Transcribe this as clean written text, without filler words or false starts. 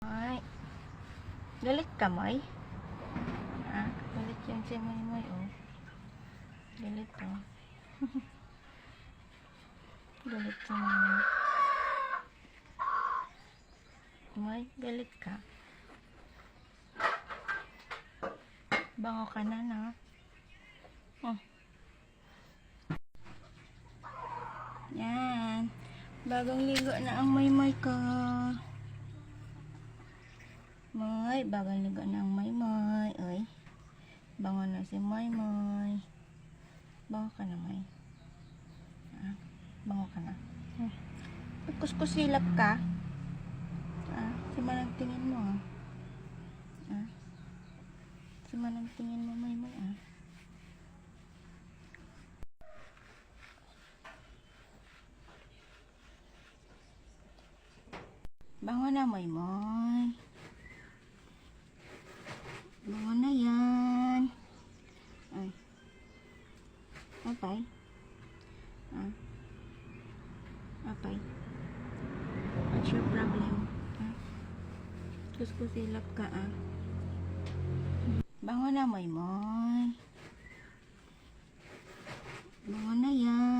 Ay, galit ka, Moy? Ah, galit yan si Moy, oh. Galit, oh. Galit si Moy. Moy, galit ka. Bango ka na, no? Oh. Yan. Bagong ligo na ang Moy ko. Moy, bagong ligo na ang Moy. Oy. Bango na si Moy. Bango ka na, Moy. Ah, bango ka na. Kuskusilap ka. Ah, si manang tingin mo, ah. Ah. Si manang tingin mo, Moy, ah. Bango na, Moy. Bango na yan. Ay. Apay. Ah. Apay. What's your problem? Ah. Kuskusilap ka, ah. Bango na, Moy. Bango na yan.